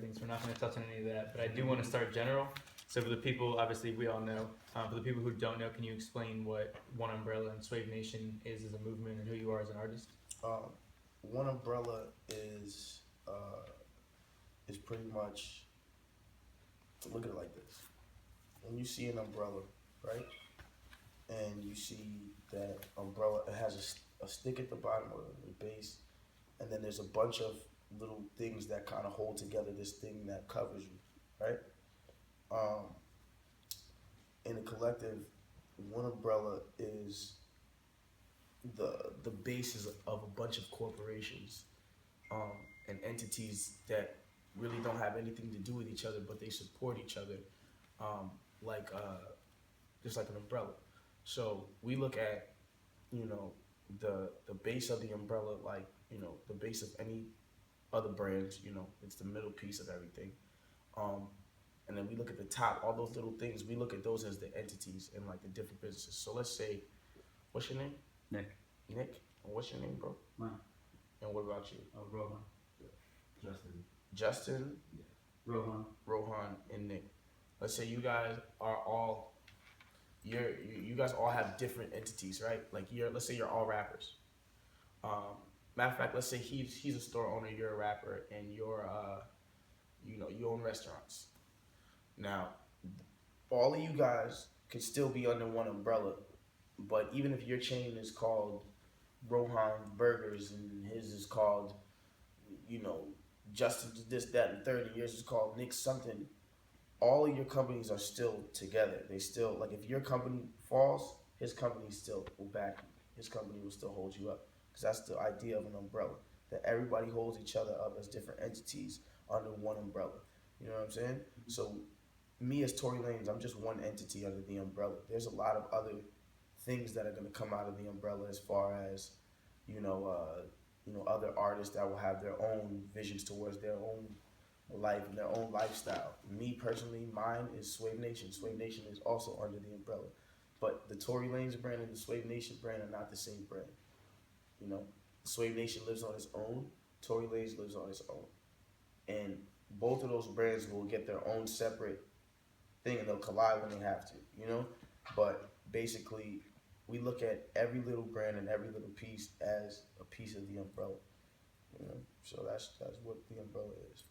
things. We're not going to touch on any of that, but I do want to start general. So for the people, obviously we all know. For the people who don't know, can you explain what One Umbrella and Swave Nation is as a movement and who you are as an artist? Um, One umbrella is pretty much, look at it like this. When you see an umbrella, right, and you see that umbrella, it has a stick at the bottom of the base, and then there's a bunch of little things that kind of hold together this thing that covers you, right? Um, in a collective, one umbrella is the basis of a bunch of corporations um, and entities that really don't have anything to do with each other, but they support each other, um, like just like an umbrella. So we look at, you know, the base of the umbrella, like, you know, the base of any other brands. You know, it's the middle piece of everything. Um, and then we look at the top, all those little things. We look at those as the entities and like the different businesses. So let's say, what's your name? Nick. Nick. And what's your name, bro? Mine. And what about you? Rohan. Justin. Justin, Yeah. Rohan. Rohan, and Nick. Let's say you guys are all you guys all have different entities, right? Like let's say you're all rappers. Matter of fact, let's say he's a store owner, you're a rapper, and you own restaurants. Now, all of you guys could still be under one umbrella, but even if your chain is called Rohan Burgers and his is called, you know, Justin this, that, and 30 years is called Nick something, all of your companies are still together. They still, like, if your company falls, his company still will back you. His company will still hold you up. Because that's the idea of an umbrella, that everybody holds each other up as different entities under one umbrella. You know what I'm saying? So me as Tory Lanez, I'm just one entity under the umbrella. There's a lot of other things that are going to come out of the umbrella as far as, other artists that will have their own visions towards their own life and their own lifestyle. Me personally, mine is Swave Nation. Swave Nation is also under the umbrella. But the Tory Lanez brand and the Swave Nation brand are not the same brand. You know, Swave Nation lives on its own. Tory Lanez lives on its own. And both of those brands will get their own separate thing and they'll collide when they have to, you know? But basically, we look at every little brand and every little piece as a piece of the umbrella. You know? So that's what the umbrella is.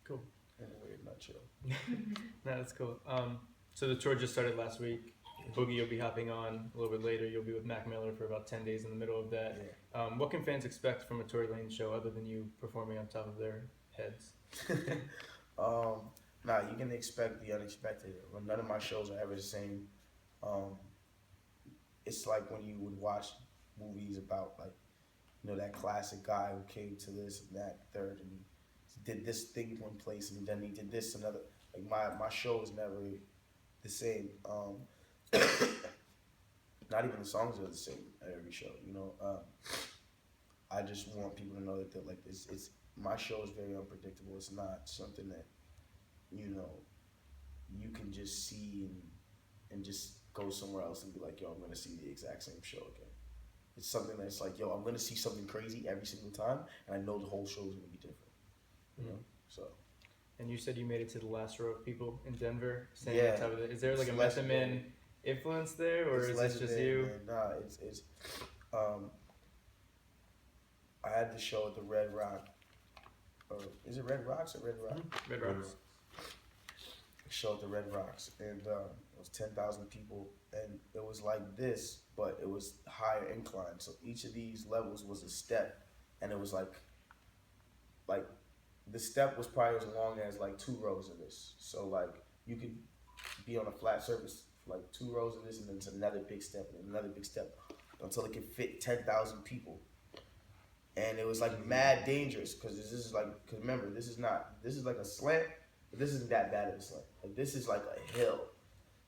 Cool. In a weird nutshell. No, that's cool. So the tour just started last week. Boogie, you'll be hopping on a little bit later. You'll be with Mac Miller for about 10 days in the middle of that. Yeah. What can fans expect from a Tory Lanez show other than you performing on top of their heads? You can expect the unexpected. None of my shows are ever the same. It's like when you would watch movies about, like, you know, that classic guy who came to this and that third and he did this thing one place and then he did this another. Like my show is never the same. Not even the songs are the same at every show. You know, I just want people to know that like it's my show is very unpredictable. It's not something that, you know, you can just see and just go somewhere else and be like, yo, I'm gonna see the exact same show again. It's something that's like, yo, I'm gonna see something crazy every single time, and I know the whole show is gonna be different. You know, so. And you said you made it to the last row of people in Denver. Yeah. On top of it. Is there like a Method Man influence there, or is this just you? Man. Nah, it's. I had the show at the Red Rock, or is it Red Rocks or Red Rock? Red Rocks. Show at the Red Rocks, and it was 10,000 people, and it was like this, but it was higher incline. So each of these levels was a step, and it was like the step was probably as long as like 2 rows of this. So like you could be on a flat surface for like 2 rows of this, and then it's another big step and another big step until it could fit 10,000 people. And it was like mad dangerous because remember, this is like a slant, but this isn't that bad of a slant. Like this is like a hill.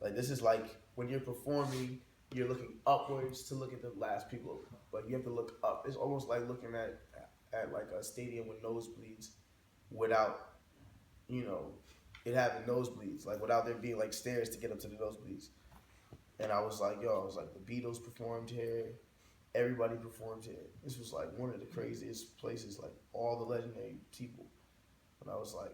Like this is like when you're performing, you're looking upwards to look at the last people, but you have to look up. It's almost like looking at like a stadium with nosebleeds without, you know, it having nosebleeds, like without there being like stairs to get up to the nosebleeds. And I was like, the Beatles performed here. Everybody performed here. This was like one of the craziest places, like all the legendary people. And I was like,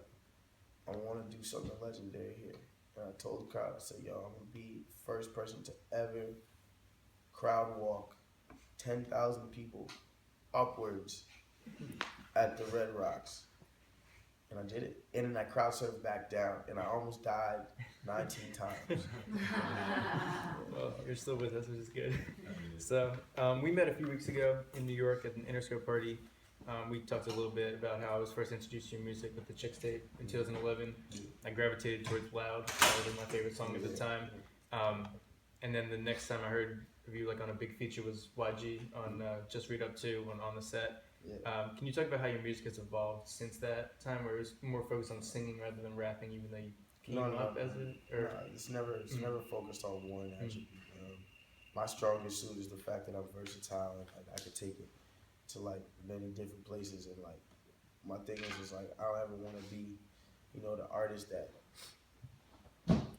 I want to do something legendary here. And I told the crowd, I said, yo, I'm going to be the first person to ever crowd walk 10,000 people upwards at the Red Rocks. And I did it. And then I crowd surfed back down, and I almost died 19 times. Well, you're still with us, which is good. So, we met a few weeks ago in New York at an Interscope party. We talked a little bit about how I was first introduced to your music with the Chicks tape in 2011. I gravitated towards Loud. That was my favorite song at the time. And then the next time I heard of you, like on a big feature, was YG on Just Read Up 2 on the set. Yeah. Can you talk about how your music has evolved since that time, where it was more focused on singing rather than rapping, even though you came up as it? Or? No, it's never focused on one attribute. My strongest suit is the fact that I'm versatile and like I could take it to like many different places. And like my thing is like I don't ever want to be, you know, the artist that.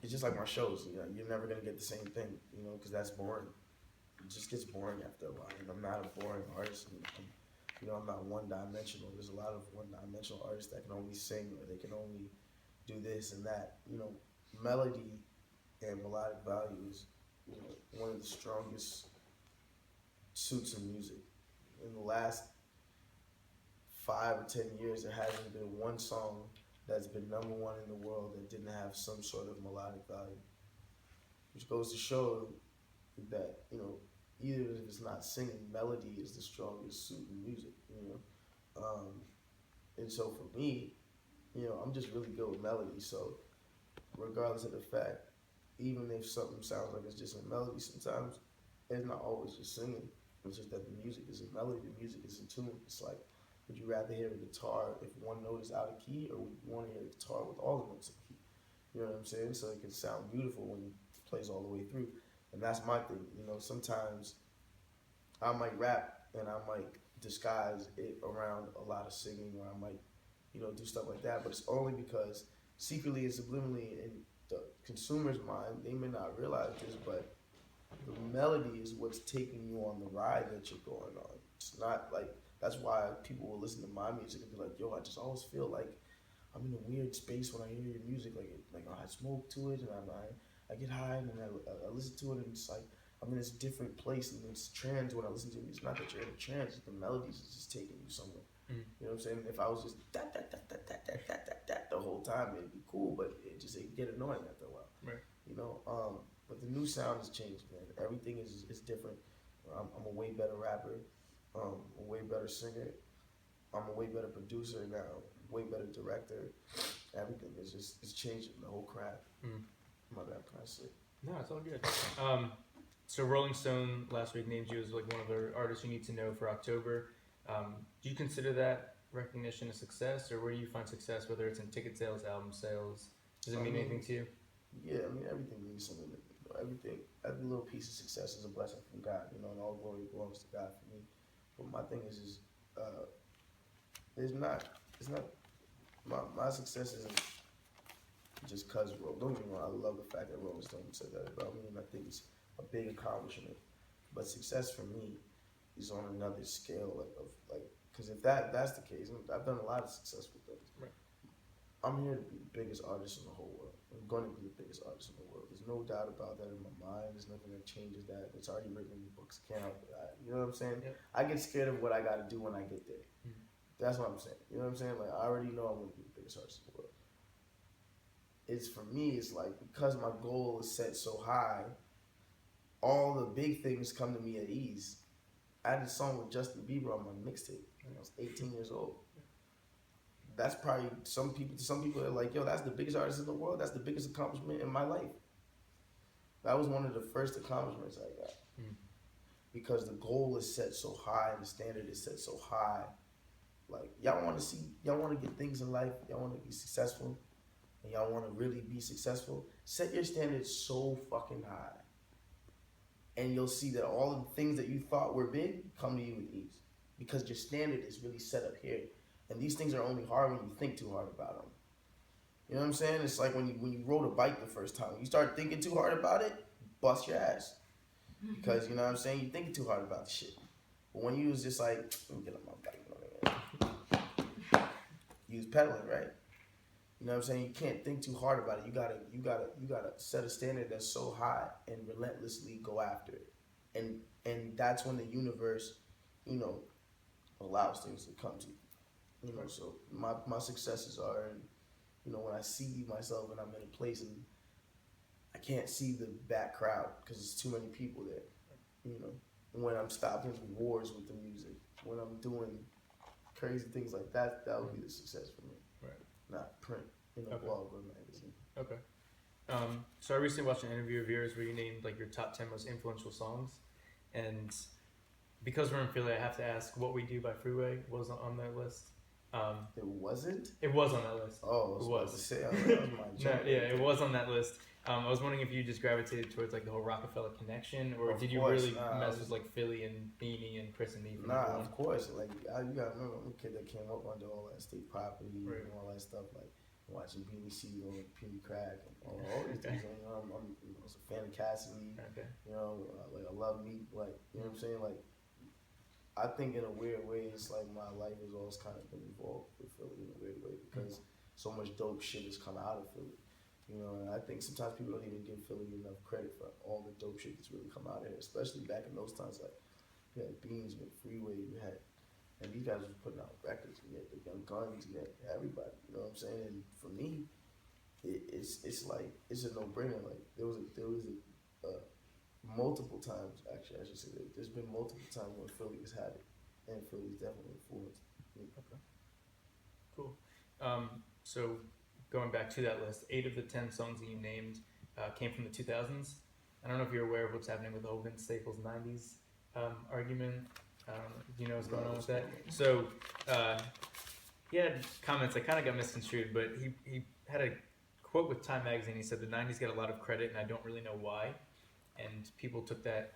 It's just like my shows. You know, you're never gonna get the same thing, you know, because that's boring. It just gets boring after a while. And I'm not a boring artist. I'm not one-dimensional. There's a lot of one-dimensional artists that can only sing or they can only do this and that. You know, melody and melodic value is, you know, one of the strongest suits in music. In the last 5 or 10 years, there hasn't been one song that's been number one in the world that didn't have some sort of melodic value. Which goes to show that, you know, either if it's not singing, melody is the strongest suit in music, you know. And so for me, you know, I'm just really good with melody. So regardless of the fact, even if something sounds like it's just a melody, sometimes it's not always just singing. It's just that the music is a melody, the music is in tune. It's like, would you rather hear a guitar if one note is out of key, or would you want to hear a guitar with all the notes in key? You know what I'm saying? So it can sound beautiful when it plays all the way through. And that's my thing, you know, sometimes I might rap and I might disguise it around a lot of singing, or I might, you know, do stuff like that, but it's only because secretly and subliminally in the consumer's mind, they may not realize this, but the melody is what's taking you on the ride that you're going on. It's not like, that's why people will listen to my music and be like, yo, I just always feel like I'm in a weird space when I hear your music, like I smoke to it and I get high and then I listen to it and it's like I'm in this different place and it's trance when I listen to it. It's not that you're in a trance, the melodies is just taking you somewhere. You know what I'm saying? If I was just that the whole time, it'd be cool, but it'd get annoying after a while. Right. You know, but the new sound has changed, man. Everything is different. I'm a way better rapper. I'm a way better singer. I'm a way better producer now. Way better director. Everything is just it's changing the whole craft. My bad, can I say? No, it's all good. So Rolling Stone last week named you as like one of their artists you need to know for October. Do you consider that recognition a success, or where do you find success, whether it's in ticket sales, album sales? Does it mean anything to you? Yeah, I mean, everything means something to me. Every little piece of success is a blessing from God, you know, and all glory belongs to God for me. But my thing is my success isn't just cause don't get me wrong, I love the fact that Rolling Stone said that about me, and I think it's a big accomplishment. But success for me is on another scale of because if that's the case, I've done a lot of successful things. Right. I'm here to be the biggest artist in the whole world. I'm going to be the biggest artist in the world. There's no doubt about that in my mind. There's nothing that changes that. It's already written in the books. Can't help it. You know what I'm saying? Yep. I get scared of what I got to do when I get there. That's what I'm saying. You know what I'm saying? Like, I already know I'm going to be the biggest artist in the world. It's for me, it's like, because my goal is set so high, all the big things come to me at ease. I had a song with Justin Bieber on my mixtape when I was 18 years old. That's probably some people are like, yo, that's the biggest artist in the world. That's the biggest accomplishment in my life. That was one of the first accomplishments I got. Because the goal is set so high and the standard is set so high. Like, y'all want to get things in life, y'all want to be successful, and y'all want to really be successful, set your standards so fucking high. And you'll see that all of the things that you thought were big come to you with ease. Because your standard is really set up here. And these things are only hard when you think too hard about them. You know what I'm saying? It's like when you rode a bike the first time. When you start thinking too hard about it, bust your ass. Because, you know what I'm saying, you're thinking too hard about the shit. But when you was just like, let me get on my bike. You was pedaling, right? You know what I'm saying? You can't think too hard about it. You gotta set a standard that's so high and relentlessly go after it. And that's when the universe, you know, allows things to come to you. You know, so my successes are, and you know, when I see myself and I'm in a place and I can't see the back crowd because there's too many people there. You know, when I'm stopping wars with the music, when I'm doing crazy things like that, that would be the success for me. Right. Not print in a blog or magazine. Okay. So I recently watched an interview of yours where you named like your top 10 most influential songs, and because we're in Philly, I have to ask, "What We Do" by Freeway was on that list. It wasn't? It was on that list. Oh, I was about to say, that was my No, joke. yeah, it was on that list. I was wondering if you just gravitated towards like the whole Rockefeller connection, or Of did you course, really nah, mess with like Philly and Beanie and Chris and me? From Nah, everyone? of course. Like, you gotta remember, I'm a kid that came up under all that state property Right. and all that stuff. Like, watching Beanie C on Penny Crack and all these things. You know, I'm a fan of Cassidy. Okay. You know, like, I love Meat. Like, you know what I'm saying? Like, I think in a weird way, it's like my life has always kind of been involved with Philly in a weird way because so much dope shit has come out of Philly. You know, and I think sometimes people don't even give Philly enough credit for all the dope shit that's really come out of here, especially back in those times. Like, you had Beans, you had Freeway, you had, and these guys were putting out records. You had the Young Guns, you had everybody. You know what I'm saying? And for me, it's like it's a no-brainer. Like there was multiple times, actually, I should say that there's been multiple times when Philly has had it, and Philly's definitely influenced me. Okay. Cool. So going back to that list, 8 of the 10 songs that you named came from the 2000s. I don't know if you're aware of what's happening with the whole Vince Staples 90s argument. Do you know what's going on with that? So he had comments that kind of got misconstrued, but he had a quote with Time Magazine. He said the 90s get a lot of credit, and I don't really know why. And people took that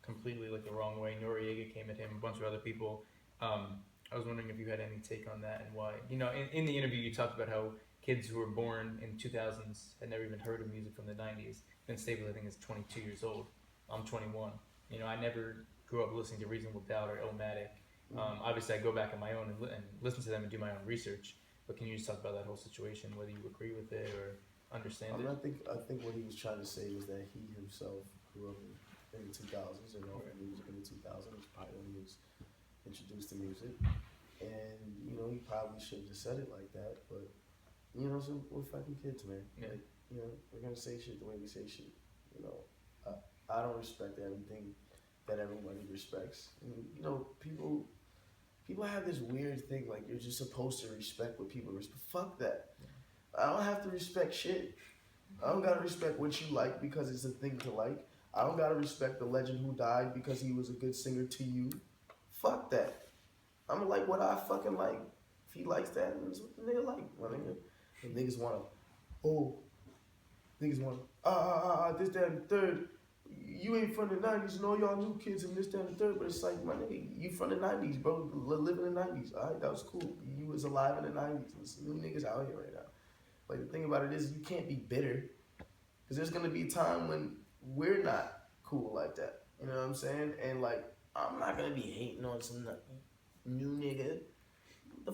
completely like the wrong way. Noriega came at him, a bunch of other people. I was wondering if you had any take on that and why. You know, in the interview you talked about how kids who were born in 2000s had never even heard of music from the 90s. Vince Staples, I think, is 22 years old. I'm 21. You know, I never grew up listening to Reasonable Doubt or Illmatic. Obviously, I go back on my own and listen to them and do my own research. But can you just talk about that whole situation, whether you agree with it or understand it? I think what he was trying to say was that he himself grew up in the 2000s and all music in the 2000s, probably when he was introduced to music. And, you know, he probably shouldn't have said it like that, but, you know, so we're fucking kids, man. Yeah. Like, you know, we're gonna say shit the way we say shit. You know, I don't respect everything that everybody respects. And, you know, people have this weird thing, like, you're just supposed to respect what people respect. Fuck that. I don't have to respect shit. I don't gotta respect what you like because it's a thing to like. I don't gotta respect the legend who died because he was a good singer to you. Fuck that. I'm gonna like what I fucking like. If he likes that, then that's what the nigga like. My nigga. And niggas wanna, this, that, and the third. You ain't from the 90s and all y'all new kids and this, that, and the third. But it's like, my nigga, you from the 90s, bro. Live in the 90s. All right, that was cool. You was alive in the 90s. There's some new niggas out here right now. Like, the thing about it is you can't be bitter. Because there's going to be a time when we're not cool like that. You know what I'm saying? And, like, I'm not going to be hating on some new nigga.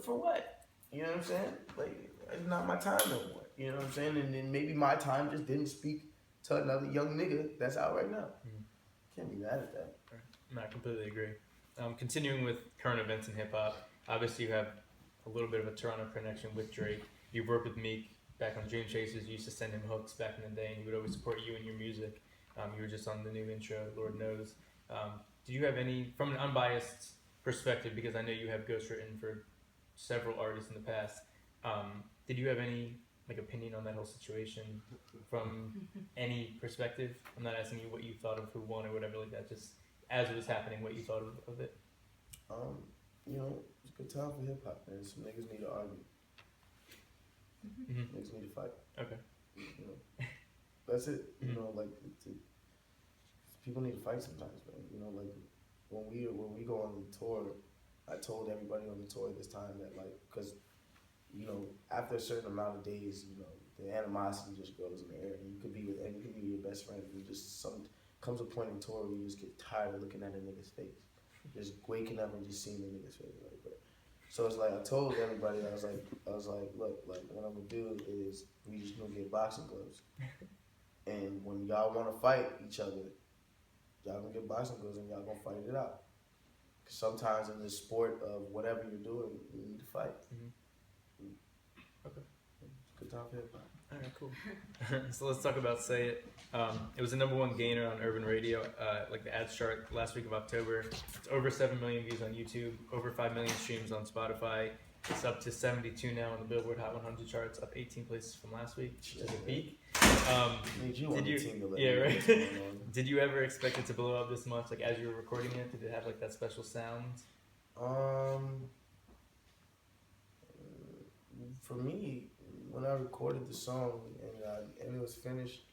For what? You know what I'm saying? Like, it's not my time no more. You know what I'm saying? And then maybe my time just didn't speak to another young nigga that's out right now. Can't be mad at that. No, I completely agree. Continuing with current events in hip hop, obviously you have a little bit of a Toronto connection with Drake. You've worked with Meek back on Dream Chasers. You used to send him hooks back in the day, and he would always support you and your music. You were just on the new intro, Lord Knows. Did you have any, from an unbiased perspective, because I know you have ghostwritten for several artists in the past, did you have any like opinion on that whole situation from any perspective? I'm not asking you what you thought of who won or whatever like that, just as it was happening, what you thought of it. You know, it's a good time for hip hop, man. Some niggas need to argue. Niggas need to fight. Okay. You know, that's it. You know, like people need to fight sometimes, man. You know, like when we go on the tour, I told everybody on the tour this time that, like, because, you know, after a certain amount of days, you know, the animosity just goes in the air, and you could be with your best friend, and just comes a point in tour where you just get tired of looking at a nigga's face, just waking up and just seeing the nigga's face, like, but So it's like I told everybody, I was like, look, like what I'm gonna do is we just gonna get boxing gloves, and when y'all want to fight each other, y'all gonna get boxing gloves and y'all gonna fight it out. Cause sometimes in the sport of whatever you're doing, you need to fight. Okay. Good time for everybody. All right, cool. So let's talk about Say It. It was the #1 gainer on urban radio, like the ads chart last week of October. It's over 7 million views on YouTube, over 5 million streams on Spotify. It's up to 72 now on the Billboard Hot 100 charts, up 18 places from last week, which is a peak. Need you on the team to let yeah, me know right. what's going on. Did you ever expect it to blow up this much? Like as you were recording it, did it have like that special sound? For me, when I recorded the song and it was finished,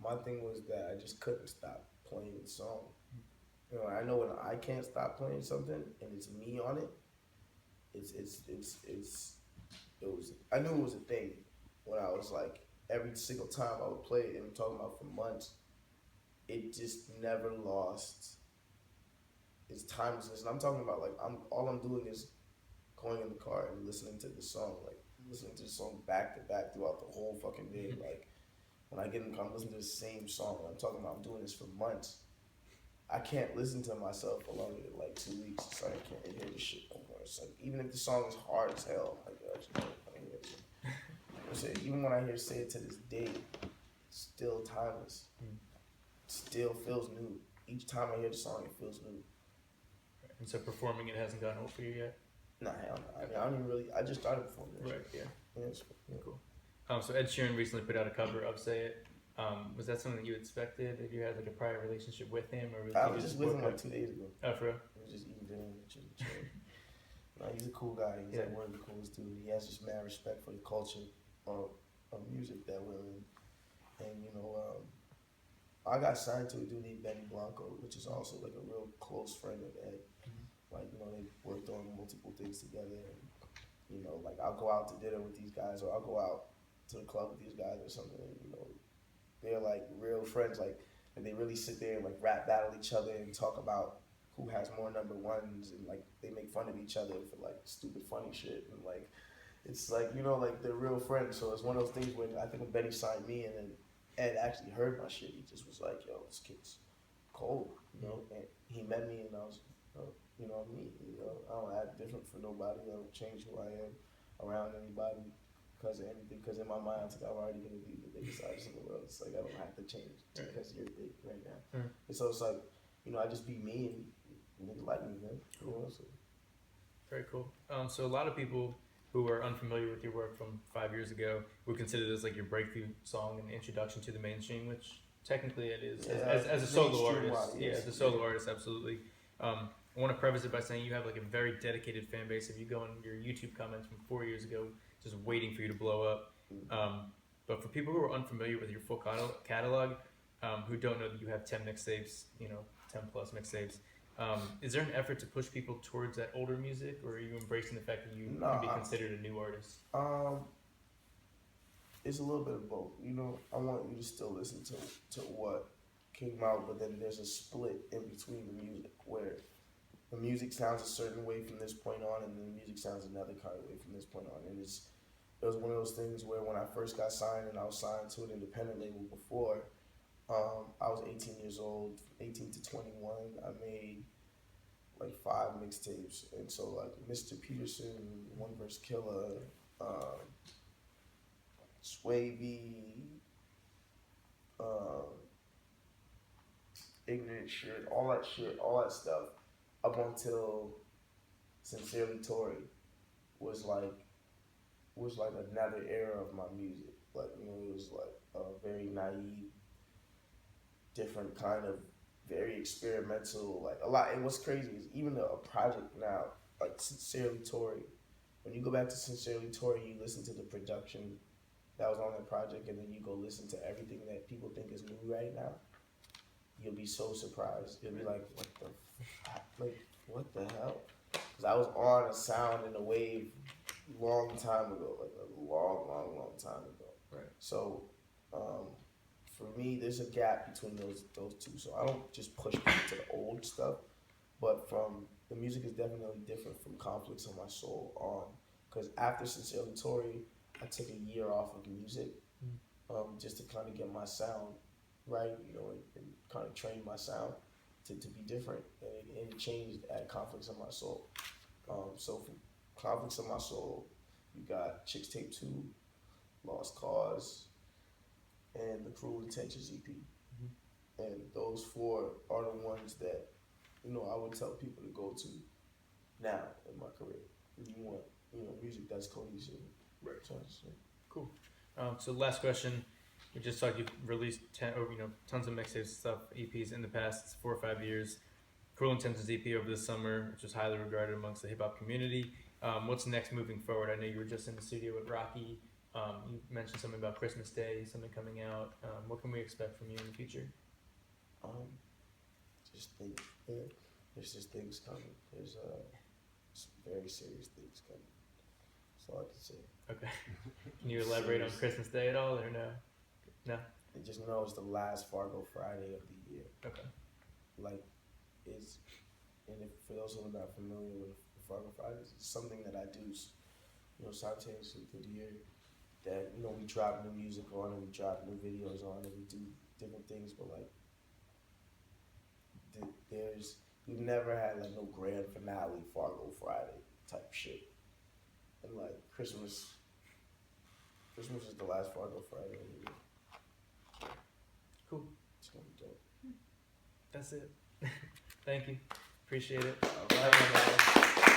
my thing was that I just couldn't stop playing the song. You know, I know when I can't stop playing something and it's me on it. I knew it was a thing when I was like every single time I would play it, and I'm talking about for months. It just never lost its timelessness. And I'm talking about like all I'm doing is going in the car and listening to the song, like listening to the song back to back throughout the whole fucking day. Like when I get in the car, I'm listening to the same song. And I'm talking about I'm doing this for months. I can't listen to myself for longer than like 2 weeks. So I can't hear this shit no more. It's like even if the song is hard as hell, like I just don't fucking hear it. I say, even when I hear Say It to this day, it's still timeless. It still feels new. Each time I hear the song, it feels new. And so performing it hasn't gotten old for you yet? Nah, hell no. I mean, I don't even really. I just started performing this Right, shit. yeah. Yeah. Cool. So Ed Sheeran recently put out a cover of Say It. Was that something that you expected? That you had like a prior relationship with him, or I was just with him like 2 days ago. Oh, for real? We was just eating dinner and chilling. No, he's a cool guy. He's like one of the coolest dudes. He has just mad respect for the culture of music that we're in. And you know, I got signed to a dude named Benny Blanco, which is also like a real close friend of Ed. Like, you know, they worked on multiple things together. And, you know, like I'll go out to dinner with these guys, or I'll go out to the club with these guys or something. And, you know, they're like real friends. Like, and they really sit there and like rap battle each other and talk about who has more #1s, and like they make fun of each other for like stupid funny shit. And like it's like, you know, like they're real friends. So it's one of those things when I think when Benny signed me and then Ed actually heard my shit, he just was like, yo, this kid's cold, you know. And he met me and I was, you know, me, you know, I don't act different for nobody. I don't change who I am around anybody because of anything. Because in my mind, it's like I'm already gonna be the biggest artist in the world. It's like I don't have to change because you're big right now. And so it's like, you know, I just be me and niggas like me, man. You know, so. Very cool. So a lot of people who are unfamiliar with your work from 5 years ago would consider this like your breakthrough song and introduction to the mainstream, which technically it is. As a solo artist, as a solo artist, absolutely. I want to preface it by saying you have like a very dedicated fan base. If you go on your YouTube comments from 4 years ago, just waiting for you to blow up. But for people who are unfamiliar with your full catalog, who don't know that you have 10 mixtapes, you know, 10 plus mixtapes, is there an effort to push people towards that older music, or are you embracing the fact that you can be considered a new artist? It's a little bit of both. You know, I want you to still listen to what came out, but then there's a split in between the music where the music sounds a certain way from this point on, and then the music sounds another kind of way from this point on. And it was one of those things where when I first got signed, and I was signed to an independent label before, I was 18 years old, 18 to 21. I made like 5 mixtapes, and so like Mr. Peterson, One Verse Killer, Sway B, Ignorant Shit, all that stuff, up until Sincerely Tory was like another era of my music. Like, you know, it was like a very naive, different kind of, very experimental, like a lot. And what's crazy is even a project now, like Sincerely Tory, when you go back to Sincerely Tory, you listen to the production that was on that project, and then you go listen to everything that people think is new right now, you'll be so surprised. You'll be like, what the hell? Because I was on a sound and a wave long time ago, like a long time ago. Right. So, for me, there's a gap between those two. So I don't just push people to the old stuff, but from the music is definitely different from Conflicts on My Soul on, because after Sincerely Tory, I took a year off of music, just to kind of get my sound right, you know, and kind of train my sound to be different, and it changed at Conflicts on My Soul. So from Conflicts on My Soul, you got Chicks Tape 2, Lost Cause, and the Cruel Intentions EP. And those four are the ones that, you know, I would tell people to go to now in my career. If you want, you know, music that's cohesive. Right. So, Cool. So last question. We just talked. You've released tons of mixtape stuff, EPs in the past 4 or 5 years. Cruel Intentions EP over the summer, which was highly regarded amongst the hip hop community. What's next moving forward? I know you were just in the studio with Rocky. You mentioned something about Christmas Day, something coming out. What can we expect from you in the future? just think, there's just things coming. There's some very serious things coming. That's all I can say. Okay. Can you elaborate on Christmas Day at all, or no? No. And just know it's the last Fargo Friday of the year. Okay. Like, it's, and if for those who are not familiar with Fargo Fridays, it's something that I do, you know, simultaneously through the year. That, you know, we drop new music on and we drop new videos on and we do different things, but like, we've never had like no grand finale Fargo Friday type shit. And like Christmas is the last Fargo Friday of the year. Cool. It's gonna be dope. That's it. Thank you. Appreciate it. All right.